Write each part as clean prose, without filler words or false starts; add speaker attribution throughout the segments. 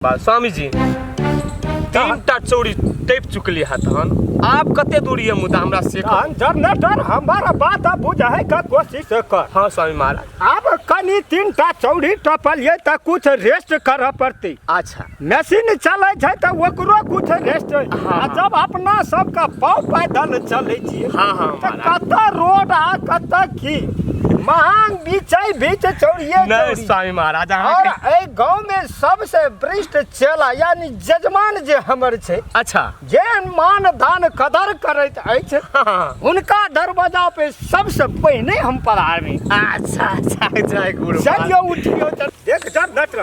Speaker 1: स्वामी जी तीन टा चौड़ी टेप चुकली है तहन आप कते दूरी है मुदा हमरा से
Speaker 2: जनरेटर हमारा बात अब बुझाए का कोशिश कर।
Speaker 1: हाँ स्वामी महाराज
Speaker 2: अब कनी तीन टा चौड़ी टपलिए त कुछ रेस्ट कर पड़ती।
Speaker 1: अच्छा
Speaker 2: मशीन चले छै त ओकरो कुछ रेस्ट।
Speaker 1: हाँ।
Speaker 2: जब अपना सबका पाव पैदल चले छी
Speaker 1: हाँ हाँ
Speaker 2: त कत रोड आ कत की महंग बीच चौड़िए
Speaker 1: नहीं स्वामी महाराज
Speaker 2: और ए गांव में सबसे वरिष्ठ चेला यानी जजमान जे हमर छै
Speaker 1: अच्छा
Speaker 2: जे मान दान कदर करैत अछि
Speaker 1: हाँ।
Speaker 2: उनका दरवाजा पे सबसे पहले हम पधारबे।
Speaker 1: अच्छा अच्छा जय गुरु
Speaker 2: चलियो उठियो देख जब नटर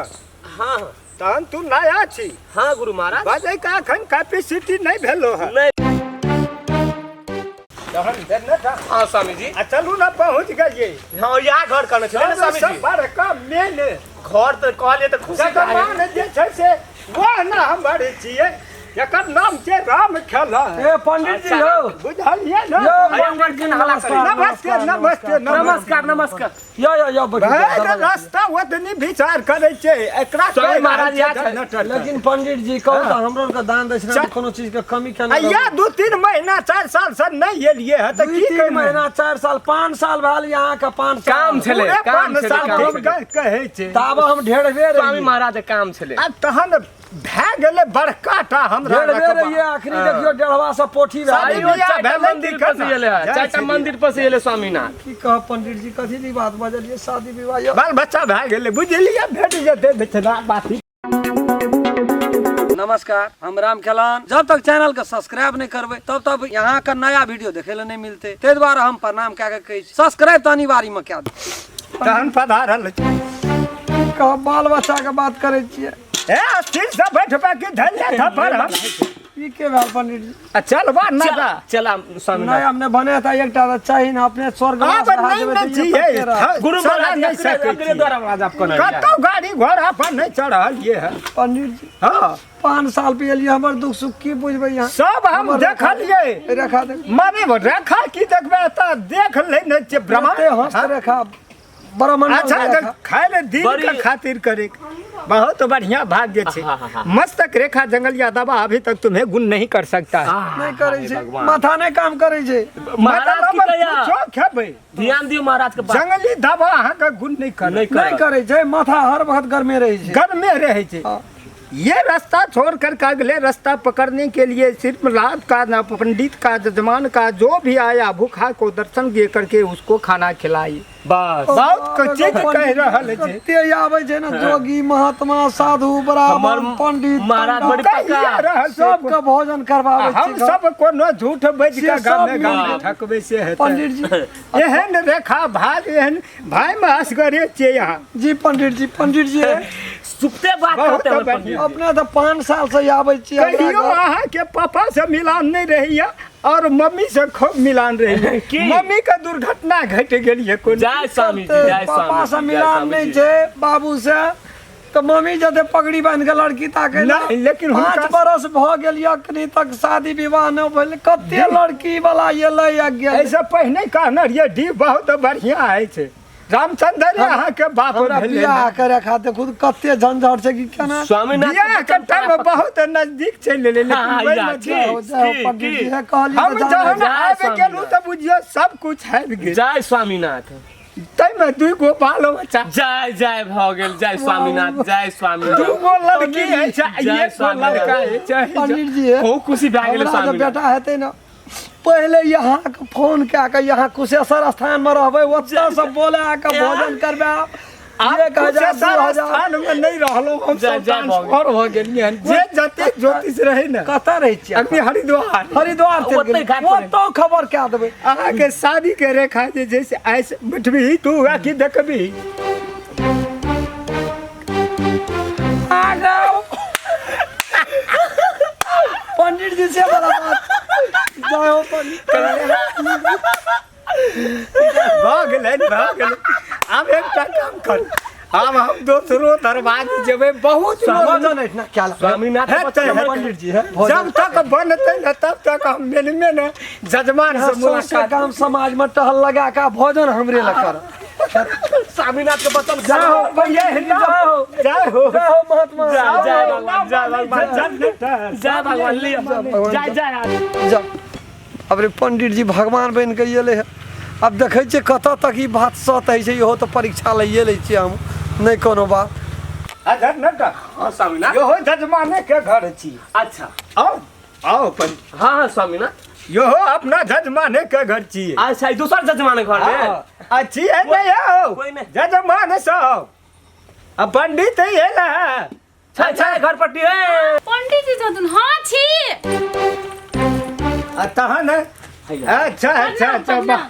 Speaker 1: हाँ
Speaker 2: तहन तू नया छी।
Speaker 1: हाँ गुरु महाराज
Speaker 2: बाजे का अखन कैपेसिटी नहीं भेलो है
Speaker 1: नहीं
Speaker 2: तहन देख
Speaker 1: हाँ स्वामी जी
Speaker 2: चलू ना पहुंच गए।
Speaker 1: हाँ यहाँ घर करना चाहिए ना स्वामी जी
Speaker 2: बड़का मेन
Speaker 1: घर तो कहलिए तो खुशी का है।
Speaker 2: जजमान जे छै से वो ना हम बड़े छिए एकर नाम छै राम खेला।
Speaker 3: ए पंडित जी हो
Speaker 2: बुझलिए ना
Speaker 3: यो पंडित जी
Speaker 2: नमस्ते नमस्ते
Speaker 3: नमस्कार नमस्कार यो
Speaker 2: भाई रास्ता ओतनी विचार करे छै एकरा
Speaker 1: स्वामी महाराज याद है।
Speaker 3: लेकिन पंडित जी कहू तो हमरो का दान दक्षिणा कोनो चीज के कमी के नहीं
Speaker 2: या 2-3 महीना 4 साल से नहीं एलिए है त की
Speaker 3: 2-3 महीना 4 साल 5 साल भेल यहाँ का 5 साल
Speaker 1: काम छले काम
Speaker 2: 5 साल
Speaker 1: छले
Speaker 2: हम कहे छै
Speaker 3: तब हम ढेर बेर
Speaker 1: स्वामी महाराज काम छले
Speaker 2: आ तहन भए गेले बड़का टा हमरा
Speaker 3: ढेर बेर ये आखिरी देखियो डेढ़वा से पोठी
Speaker 2: शादी
Speaker 3: भेल
Speaker 2: बियाह
Speaker 1: मंदिर पर से एले चाचा मंदिर पर से एले स्वामीनाथ
Speaker 3: की कह पंडित जी कथी दी बात बजलिए शादी विवाह यो
Speaker 2: बाल बच्चा भए गेले बुझलिए भेट जेते दक्षिणा बाती।
Speaker 3: नमस्कार हम राम खेलान। जब तक चैनल के सब्सक्राइब नहीं करबे तब तक यहाँ का नया वीडियो देखे ले नहीं मिलते। ते द्वारा हम प्रणाम क्या के कही सब्सक्राइब तो अनिवार्य में क्या
Speaker 2: तहन पधारल
Speaker 3: कह बाल बच्चा के बात करे छिए
Speaker 2: ए स्थिर से बैठबा के धैर्य थपर हम
Speaker 3: ई के भेल पंडित जी
Speaker 2: चलबा ना
Speaker 1: चला स्वामी
Speaker 3: नहीं हमने बने था एक टा चाहिए ना अपने स्वर्ग
Speaker 2: अब नहीं चाहिए
Speaker 1: गुरु महाराज
Speaker 2: नहीं सके
Speaker 1: अगले द्वारा महाराज आप करना
Speaker 2: कतो गाड़ी घोड़ा पर नहीं चढ़ल ये है
Speaker 3: पंडित जी
Speaker 2: हां
Speaker 3: 5 साल पे लिए हमर दुख सुख की बुझबे यहाँ
Speaker 2: सब हम देखलिए
Speaker 3: रेखा दे
Speaker 2: माने रेखा की देखबे त देख ले न छै ब्रह्मांड
Speaker 3: हस्त रेखा ब्रह्मांड
Speaker 2: अच्छा खाए ले दिन का खातिर करे बहुत बढ़िया भाग्य छे। मस्तक रेखा जंगलिया दवा अभी तक तुम्हें गुण नहीं कर सकता है।
Speaker 3: नहीं करे छे माथा नहीं काम करे छे
Speaker 1: महाराज की दया
Speaker 2: पूछो खेबे
Speaker 1: ध्यान दियो महाराज के बात
Speaker 2: जंगली दवा अहाँ का गुण नहीं कर
Speaker 3: नहीं करे छे माथा हर वक्त घर में रहे छे
Speaker 2: घर में रहे छे। ये रास्ता छोड़कर का अगले रास्ता पकड़ने के लिए सिर्फ रात का ना पंडित का जजमान का जो भी आया भूखा को दर्शन दे करके उसको खाना खिलाई
Speaker 1: बस
Speaker 2: बहुत चीज कह रहल छे।
Speaker 3: ते आवे छे ना जोगी महात्मा साधु ब्राह्मण पंडित
Speaker 1: महाराज बड़ी पक्का
Speaker 3: सब का भोजन करवावे छे
Speaker 2: हम सब कोनो झूठ बैठ के गाँव में ठकबे से है
Speaker 3: पंडित जी
Speaker 2: एहन रेखा भाग एहन भाई में असगरे छे यहाँ
Speaker 3: जी पंडित जी
Speaker 1: सुप्ते बात करते हैं पंडित
Speaker 3: अपने तो 5 साल से आवे छी
Speaker 2: कहियो अहाँ के पापा से मिलान नहीं रही है और मम्मी से खूब मिलान रही है मम्मी का दुर्घटना घट गई है कोई
Speaker 1: जय स्वामी जी जय
Speaker 3: पापा से
Speaker 1: स्वामी
Speaker 3: मिलान नहीं छे बाबू से तो मम्मी जदे पगड़ी बांध के लड़की ताके
Speaker 2: नहीं लेकिन
Speaker 3: 5 बरस भ गेल अखनी तक शादी विवाह न भेल कते लड़की वाला ये ले गेल
Speaker 2: ऐसे पहले कहना ये डी बहुत बढ़िया है छे रामचंद्र यहाँ के बाप
Speaker 3: बियाह करे खातिर खुद कते झंझट से की केना
Speaker 1: स्वामीनाथ
Speaker 2: बियाह के टाइम बहुत नजदीक चले लेकिन
Speaker 3: पंडित जी है कहली
Speaker 2: हम जहन आबे गेलू त बुझियो सब कुछ है गेल
Speaker 1: जय स्वामीनाथ
Speaker 2: तै में 2 गो बाल बच्चा
Speaker 1: जय जय भ गेल जय स्वामीनाथ जय
Speaker 2: 2
Speaker 1: स्वामीनाथ
Speaker 2: गो लड़की है एक गो लड़का है
Speaker 3: पंडित जी है
Speaker 1: बहुत खुशी भए गेल स्वामीनाथ
Speaker 3: बेटा हेते ना पहले यहाँ के फोन क्या के यहाँ कुशेश्वर स्थान में रहबे ओतऽ सब बोले आके भोजन करबे
Speaker 2: आप 1000 स्थान में नहीं रहलो हम सब ट्रांसफर हो गेलिए जे जते ज्योतिष रहे न
Speaker 3: कतऽ रहे छी
Speaker 2: अखनी हरिद्वार
Speaker 3: चल गेल ओतऽ खबर क्या देबे
Speaker 2: अहाँ के शादी के रेखा जे जैसे ऐसे बैठबी तू की देखबी
Speaker 3: पंडित जी से बड़ा बात जाओ पंडित
Speaker 2: भाग ले अब एक काम कर हम दोसरो दरबार जेबे बहुत
Speaker 3: भोजन इतना क्या
Speaker 1: स्वामीनाथ
Speaker 3: पंडित जी है
Speaker 2: जब तक बनते न तब तक हम मिल में न जजमान से
Speaker 3: मुलाकात काम समाज में टहल लगा का भोजन हमरे ला कर
Speaker 1: स्वामीनाथ के बचन
Speaker 2: जाओ भैया जाओ जाओ
Speaker 3: जाओ महात्मा
Speaker 1: जय भगवान जय भगवान लिया जय जय
Speaker 3: जा। अब रे पंडित जी भगवान बन के अयलै है। अब देखै छियै कतऽ तक ई बात सत है छै। इहो तऽ परीक्षा लइए लै छियै हम, नहीं कोनो बात।
Speaker 2: अच्छा नटा
Speaker 1: हाँ स्वामीनाथ
Speaker 2: यो हो जजमाने के घर छी।
Speaker 1: अच्छा
Speaker 2: आओ आओ पर
Speaker 1: हाँ हाँ स्वामीनाथ
Speaker 2: यो हो अपना जजमाने के घर छी।
Speaker 1: अच्छा दूसर जजमान घर में
Speaker 2: अच्छी है नहीं हो
Speaker 1: कोई नहीं।
Speaker 2: जजमान सब अब पंडित ही है ना।
Speaker 1: अच्छा घर पट्टी है
Speaker 4: पंडित जी छथुन हाँ छी
Speaker 2: तहन अच्छा अच्छा अच्छा वाह,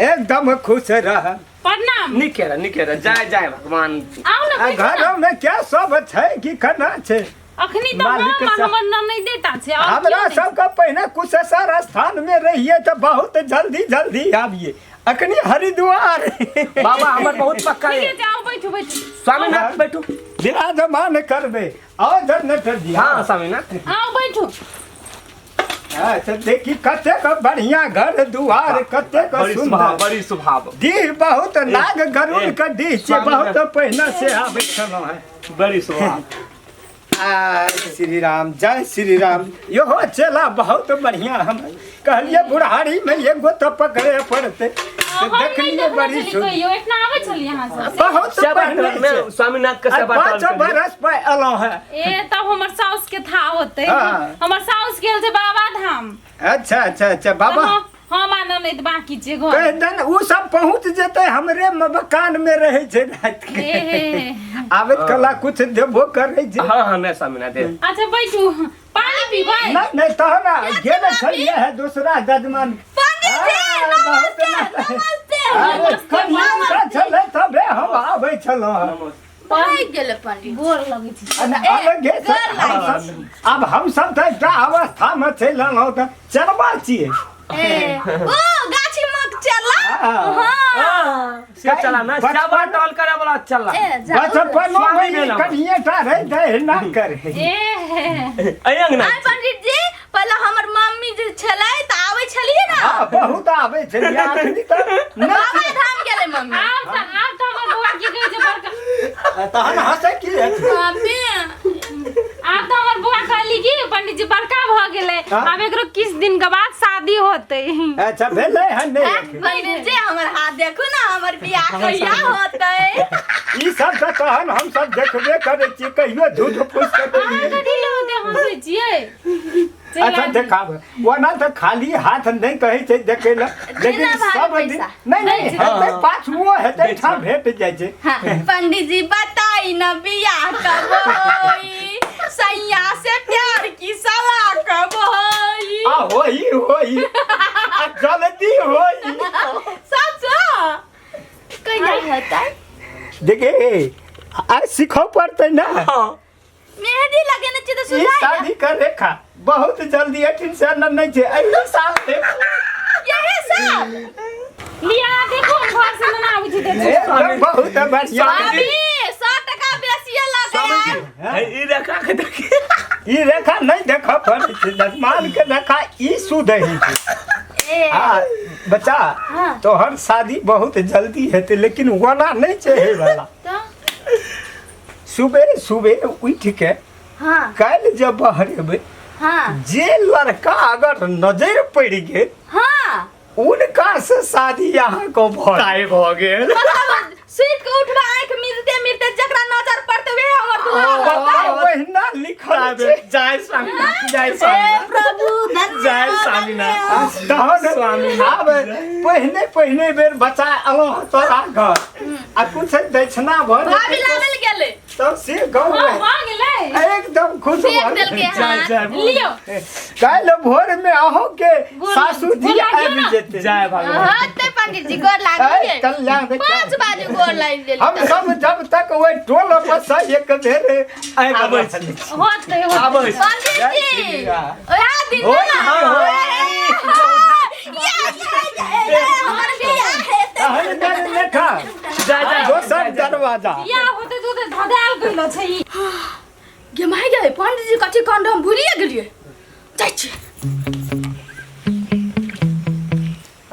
Speaker 2: एकदम खुश रह।
Speaker 4: प्रणाम
Speaker 1: निकेरा जय जय भगवान।
Speaker 4: आउ न बैठू न।
Speaker 2: घरों में क्या सब छै कि करना छै।
Speaker 4: अखनी तो
Speaker 2: मालिक के साथ-
Speaker 4: हमर ननैदे टा छै और
Speaker 2: हमरा
Speaker 4: केओ नहीं।
Speaker 2: सबका पहले कुशेश्वर स्थान में रहिए तो बहुत जल्दी जल्दी आबिए। अखनी हरिद्वार
Speaker 1: बाबा हमर बहुत पक्का
Speaker 4: ठीक
Speaker 1: है
Speaker 4: है जाओ बैठू बैठू
Speaker 1: स्वामीनाथ बैठू।
Speaker 2: विराजमान करबे और जनरेटर जी।
Speaker 1: हाँ स्वामीनाथ
Speaker 4: आओ बैठू।
Speaker 2: अच्छा देखी कते का बढ़िया घर दुआर कते का
Speaker 1: बड़ी स्वभाव
Speaker 2: सुंदर
Speaker 1: बड़ी स्वभाव
Speaker 2: डीह बहुत नाग गरुड़ का डीह छै।
Speaker 1: स्वामी
Speaker 2: बहुत पहले से आबे छलौ है।
Speaker 1: बड़ी स्वभाव।
Speaker 2: श्री राम जय श्री राम। यो हो चला बहुत बढ़िया। हम कहलिए बुढ़ारी में एगो तो पकड़े पड़ते तो
Speaker 4: हम नहीं
Speaker 2: देखलिए
Speaker 4: देखले
Speaker 2: बड़ी
Speaker 4: छली
Speaker 2: सुंदर
Speaker 4: कहियो इतना आवे छली यहां से
Speaker 2: बहुत
Speaker 1: सेवा
Speaker 2: पहले
Speaker 1: टोल में
Speaker 2: से।
Speaker 1: स्वामीनाथ का सेवा
Speaker 2: पाँच
Speaker 1: टोल के लिए।
Speaker 2: बरस पे अलो है।
Speaker 4: ए तब हमर साउस के था होते
Speaker 2: हाँ।
Speaker 4: हमर साउस गेल छै बाबा धाम।
Speaker 2: अच्छा अच्छा अच्छा बाबा
Speaker 4: हम ननैद बाकी छै
Speaker 2: कह
Speaker 4: घर।
Speaker 2: देन उ सब पहुंच जेते हमरे मकान में रहे छै रात के।
Speaker 4: ए
Speaker 2: आबे कला कुछ देबो करे छै।
Speaker 1: हाँ हाँ मैं स्वामीनाथ दे
Speaker 4: अच्छा बैठू पानी पीबै।
Speaker 2: नहीं नहीं तहना गेल छलिए है दूसरा जजमान।
Speaker 4: नमस्ते
Speaker 2: अरे कन्या चले तबे हम आबै छलौ है।
Speaker 4: पानी गेले पंडित गोर लगै छै।
Speaker 2: अलगे से अब हम सब तो एकटा अवस्था में चलल त चलबा छिए।
Speaker 4: ओ गाछी मत चला।
Speaker 2: हाँ
Speaker 1: से चला ना सेवा टोल करे वाला चला।
Speaker 2: बचपन
Speaker 1: स्वामी
Speaker 2: में
Speaker 1: भेलौं।
Speaker 2: कनिए टा रह दे ना करे।
Speaker 1: अंगना
Speaker 5: आइ पंडित जी पहले हमर मम्मी जे छलै त आबै छलिए ना।
Speaker 2: हां बहुत आबै छै आखरी त
Speaker 5: बाबा धाम गेलै मम्मी।
Speaker 4: आप तो हमर बुआ की कहै छै बड़का
Speaker 2: तहन हंसे की है।
Speaker 5: मम्मी
Speaker 4: आप तो हमर बुआ कहली कि पंडित जी बड़का भ गेलै
Speaker 2: हाँ?
Speaker 4: अब एकरो किस दिन के बाद शादी होतै।
Speaker 2: अच्छा भेले है नहीं
Speaker 5: पंडित जी हमर हाथ देखू ना हमर बियाह कहिया होतै।
Speaker 2: ई सब त तहन हम सब देखबे करे छी कहियो झूठ फूस
Speaker 4: अहाँ
Speaker 2: कर।
Speaker 4: कथी ले हंसै छियै।
Speaker 2: अच्छा देखाब वना तो खाली हाथ नहीं कहे छै देखे ल लेकिन
Speaker 5: बिना भारी
Speaker 2: सब दिन
Speaker 5: पैसा।
Speaker 2: नहीं नहीं हेतै पाछुओ हेतै ठा भेट जाय छै।
Speaker 5: हाँ, पंडित जी बताई ना बियाह कब होई। सैया से प्यार की सलाह कब होई।
Speaker 2: आ होई जल्दी होई।
Speaker 5: सच कहिया होतै।
Speaker 2: देखिए आज सीखो पड़ते ना।
Speaker 5: मेहंदी लगेने छी त
Speaker 2: ये
Speaker 5: सुनाई ना।
Speaker 2: शादी का रेखा बहुत जल्दी 18 साल नहीं छै अगले साल
Speaker 5: यही साल
Speaker 4: लिया देखो हम घर से ना आबै छी देखो।
Speaker 2: एकदम बहुत बढ़िया।
Speaker 5: अभी 100 टका बेसिए लगे।
Speaker 1: ई रेखा के देखिए
Speaker 2: ई रेखा नहीं देखा पड़े छै दसमान के रेखा ई शुद्ध ही छै।
Speaker 5: ए
Speaker 2: हाँ बच्चा
Speaker 5: हाँ।
Speaker 2: तो हर शादी बहुत जल्दी हेतै लेकिन वना नहीं छै हे वाला।
Speaker 5: तो
Speaker 2: सुबह सुबह उठ के
Speaker 5: हाँ
Speaker 2: कल जब बहरेबे
Speaker 5: हाँ
Speaker 2: जे लड़का अगर नजर पड़ गेल
Speaker 5: हाँ
Speaker 2: उनका से शादी यहाँ को भ गेल।
Speaker 5: मतलब सुइत के उठबा आंख मिलते मिलते जकरा नजर पड़ते वे हमर दुआ होतै।
Speaker 2: वहीना लिखल छै।
Speaker 1: जय स्वामीनाथ जय
Speaker 5: हे
Speaker 1: स्वामीनाथ
Speaker 5: प्रभु धन्यवाद।
Speaker 1: जय स्वामीनाथ।
Speaker 2: तहन आब पहिने बेर बच्चा अलो तोरा घर आ कुछ दक्षिणा भर
Speaker 5: भाभी लागल गेलै
Speaker 2: तब से गाँव
Speaker 4: हां
Speaker 2: में
Speaker 4: भ गेलै।
Speaker 2: एकदम खुश
Speaker 5: फेंक
Speaker 2: भऽ
Speaker 5: देलकै
Speaker 2: गेल।
Speaker 5: हाथ।
Speaker 4: लियो
Speaker 2: काल भोर में अहो के सासू जी
Speaker 4: लागियो
Speaker 2: आबि
Speaker 4: ना।
Speaker 2: जेतै।
Speaker 1: जय भगवान।
Speaker 5: हते पंडित जी गोर लागिए।
Speaker 2: कल्याण
Speaker 5: 5 बाजू गोर लागि देली।
Speaker 2: हम सब जब तक ओइ टोल पर से एक बेर आबै
Speaker 1: छी।
Speaker 4: होतै
Speaker 1: आबै छी।
Speaker 5: पंडित
Speaker 2: जय
Speaker 5: जी
Speaker 2: श्री राम।
Speaker 5: ओया दिन
Speaker 2: होय,
Speaker 5: ना
Speaker 2: हाँ, होय।
Speaker 5: हमर बियाह हेतै।
Speaker 2: तहन देर लेखा
Speaker 1: जय जय
Speaker 2: दोसर दरवाजा
Speaker 4: या होतै तो धदाल गइलो छै ई।
Speaker 5: गे माय गे पंडित जी कथि कांड हम भूलिए गेलिए। जाइ छी।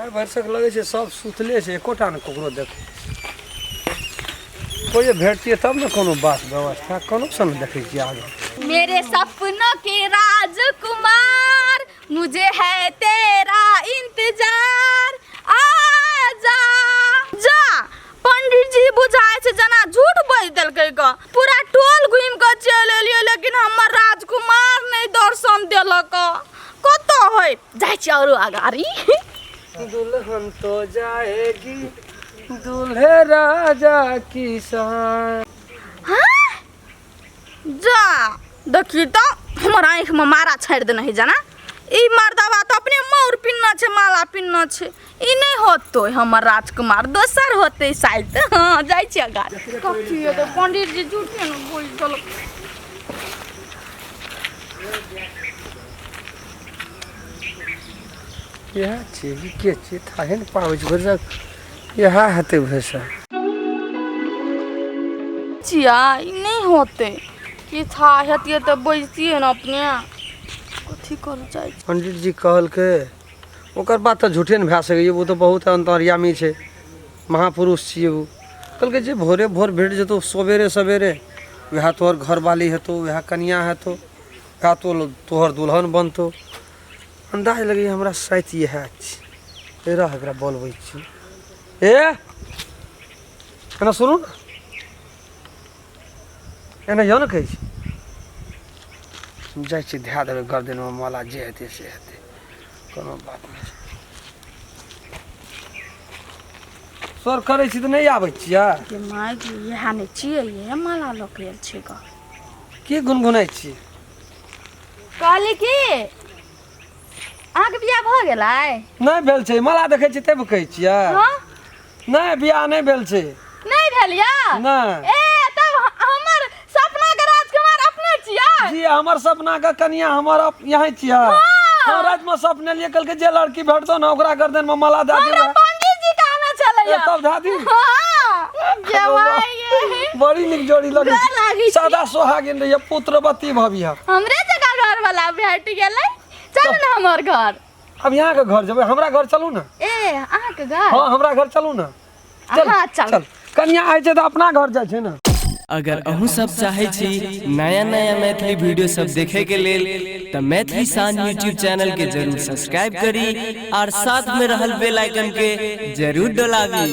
Speaker 3: भरि सक लगे छै सब सुतले छै एकोटा ने ककरो देख कोई भेटतिए तब न कोनो बात व्यवस्था कोनो सन देखै छी आगे।
Speaker 5: मेरे सपनों के राजकुमार मुझे है तेरा इंतजार आजा जा। पंडित जी बुझाए छै जना झूठ बोल देलकै ग। पूरा टोल घूम के चल एलिए लेकिन हमर राजकुमार नहीं दर्शन देलक। कत होय जाय छी और आगारी।
Speaker 3: दुल्हन तो जाएगी दूल्हे राजा की साथ।
Speaker 5: हाँ? जा देखी तो हमर आँख में मारा छाड़ देना है जाना। ई मर्दावा तो अपने मोर पिन्ना छे माला पिन्ना छे। ई नहीं होतो हमर राजकुमार दोसर होते शायद। हाँ जाय छी आगारी। कथी है तो पंडित जी झूठे न बोल देलक।
Speaker 3: यह चीज के चीज थाहे न पावज बरक यह हते भैसा
Speaker 5: चिया ई नहीं होते कि था हतिए तो बजतिए न अपने। कथी कर जाय छी।
Speaker 3: पंडित जी कहल के ओकर बात तो झूठे न भै सकै। वो तो बहुत अंतर्यामी छे महापुरुष छिए। वो कहल के जे भोरे भोर भेट जतो सवेरे सवेरे वह तोहर घरवाली हेतो वह कन्या हेतो वह तो तोहर दुल्हन बनतो। अंदाज लगे हमरा शायद यह छै। रह एकरा बोलबै छी। ए एना सुनू न एना यो न कहै छी जाइ छी ध्या देबै गर्दन में माला जे हेतै से हेतै कोनो बात नहीं। सर करै छी तऽ नहीं आबै छियै।
Speaker 5: के माय जी यहाँ नहीं छिए ये माला लक आयल छै ग।
Speaker 3: की गुनगुनाइ छी।
Speaker 5: कहली की अहाँके बियाह भ गेलै।
Speaker 3: नहीं भेल छै माला देखै छी तब कहै छियै।
Speaker 5: हाँ
Speaker 3: नहीं बियाह नहीं भेल छै।
Speaker 5: नहीं भेल या।
Speaker 3: नहीं
Speaker 5: ए तब हमर सपना के राजकुमार अपने छियै।
Speaker 3: जी हमर सपना का कन्या हमर यहीं छियै। हाँ रात में सपने लिए कल के जे लड़की भेटतो ना ओकरा गर्दन में माला दे
Speaker 5: हमरा
Speaker 3: देबै।
Speaker 5: पंडित जी कहने छलै या।
Speaker 3: तब धा दी।
Speaker 5: हाँ जवाई
Speaker 3: बड़ी निक जोड़ी लगे
Speaker 5: डर लागी छी।
Speaker 3: सादा सोहागिन रहिए पुत्रवती भविया।
Speaker 5: हमरे जगह घर वाला भेट गेलै। चल ना हमर घर।
Speaker 3: अब यहाँ के घर जब हमरा घर चलू ना।
Speaker 5: ए अहाँ के घर।
Speaker 3: हाँ हमरा घर चलू ना।
Speaker 5: हाँ चल।
Speaker 3: कन्या आइ छै तऽ अपना घर जाइ छै ना।
Speaker 6: अगर अहूँ सब चाहे छी नया नया मैथिली वीडियो सब देखे के लेल तो मैथिली साँझ यूट्यूब चैनल के जरूर सब्सक्राइब करी और साथ में रहल बेल आइकन के जरूर दबावी।